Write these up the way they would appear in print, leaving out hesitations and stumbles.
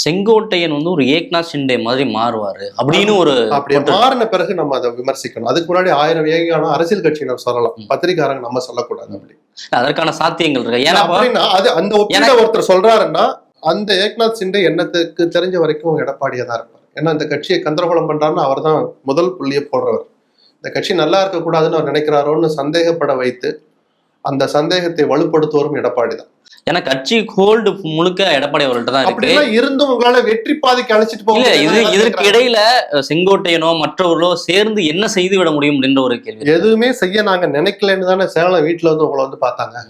செங்கோட்டையன் வந்து ஒரு ஏக்நாத் ஷிண்டே மாதிரி மாறுவாரு அப்படின்னு ஒரு அப்படியே மாறின பிறகு நம்ம அதை விமர்சிக்கணும். அதுக்கு முன்னாடி 1000 ஏகான அரசியல் கட்சியினர் சொல்லலாம், பத்திரிகாரங்க நம்ம சொல்லக்கூடாது. அப்படி அதற்கான சாத்தியங்கள் இருக்கு. ஏன்னா அப்படின்னா அது அந்த ஒருத்தர் சொல்றாருன்னா அந்த ஏக்நாத் ஷிண்டே என்னத்துக்கு தெரிஞ்ச வரைக்கும் எடப்பாடியா தான் இருப்பார். ஏன்னா இந்த கட்சியை கந்தரகோலம் பண்றாருன்னு அவர் தான் முதல் புள்ளியை போடுறவர். இந்த கட்சி நல்லா இருக்கக்கூடாதுன்னு அவர் நினைக்கிறாரோன்னு சந்தேகப்பட வைத்து அந்த சந்தேகத்தை வலுப்படுத்துவரும் எடப்பாடி தான். ஏன்னா கட்சி ஹோல்டு முழுக்க எடப்பாடி அவர்கள்ட்ட தான் இருக்கு. இருந்தும் உங்களால வெற்றி பாதைக்கு அழைச்சிட்டு போக இதற்கு இடையில செங்கோட்டையனோ மற்றவர்களோ சேர்ந்து என்ன செய்து விட முடியும் அப்படின்ற ஒரு கேள்வி. எதுவுமே செய்ய நாங்க நினைக்கலன்னு தானே சேலம் வீட்டுல வந்து உங்களை வந்து பார்த்தாங்க.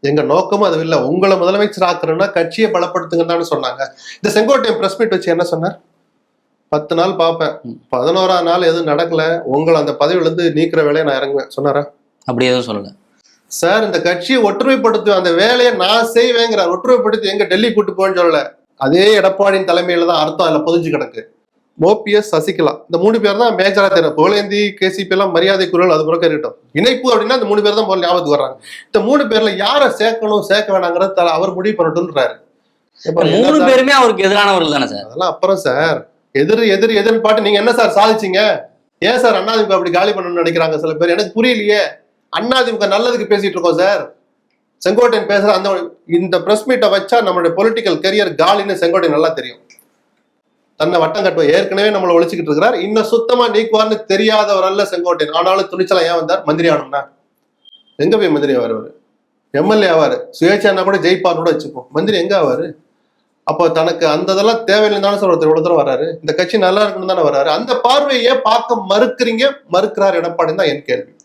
எங்க நோக்கமும் அது இல்லை. உங்களை முதலமைச்சர் ஆக்குறோம்னா கட்சியை பலப்படுத்துங்கன்னு தானே சொன்னாங்க. இந்த செங்கோட்டையன் பிரஸ் மீட் வச்சு என்ன சொன்னார்? 10 நாள் பார்ப்பேன், 11ஆம் நாள் எதுவும் நடக்கல, உங்களை அந்த பதவியில இருந்து நீக்கிற வேலையை நான் இறங்குவேன் சொன்னாரா? அப்படி எதுவும் சொல்லல சார். இந்த கட்சியை ஒற்றுமைப்படுத்து அந்த வேலையை நான் செய்வேங்கிறார். ஒற்றுமைப்படுத்தி எங்க டெல்லி கூட்டு போன்னு சொல்லல. அதே எடப்பாடியின் தலைமையில தான் அர்த்தம் அதுல பொதிஞ்சு கிடக்கு. ஓபிஎஸ், சசிகலா, இந்த 3 பேர் தான் மேஜரா தெரியும். புகழேந்தி, கேசிபி எல்லாம் மரியாதை குரல் அது பிறகு இருக்கட்டும். இணைப்பு அப்படின்னா இந்த 3 பேர் தான் முதல்ல ஞாபகத்துக்கு வர்றாங்க. இந்த 3 பேர்ல யாரை சேர்க்கணும் சேர்க்க வேணாங்கிறத அவர் முடிவு பண்ணட்டும்ன்றாரு. 3 பேருமே அவருக்கு எதிரானவர்கள் தானே சார்? அதெல்லாம் அப்புறம் சார். எதிர்ன்னு பாட்டு நீங்க என்ன சார் சாதிச்சீங்க? ஏன் சார் அதிமுக அப்படி காலி பண்ணணும்னு நினைக்கிறாங்க சில பேர்? எனக்கு புரியலையே. அதிமுக நல்லதுக்கு பேசிட்டு இருக்கோம் சார். செங்கோட்டையன் பேசுற அந்த இந்த பிரஸ் மீட்டை வச்சா நம்மளுடைய பொலிட்டிக்கல் கரியர் காலின்னு செங்கோட்டையன் நல்லா தெரியும். தன்னை வட்டம் கட்டுவ ஏற்கனவே நம்மளை ஒழிச்சுக்கிட்டு இருக்கிறார். இன்னும் சுத்தமா நீக்குவார்னு தெரியாதவர் அல்ல செங்கோட்டையன். ஆனாலும் துணிச்சலா ஏன் வந்தார்? மந்திரி ஆகணும்னா எங்க போய் மந்திரி ஆவார்? எம்எல்ஏ ஆவாரு, சுயேட்சைன்னா கூட ஜெயிப்பார் கூட வச்சுப்போம். மந்திரி எங்க ஆவாரு? அப்போ தனக்கு அந்த இதெல்லாம் தேவையில்லைன்னு தானே சார் ஒருத்தர் இவ்வளவு தூரம் வர்றாரு. இந்த கட்சி நல்லா இருக்குன்னு தானே வர்றாரு. அந்த பார்வையே பார்க்க மறுக்கிறீங்க, மறுக்கிறார் எடப்பாடி தான் என் கேள்வி.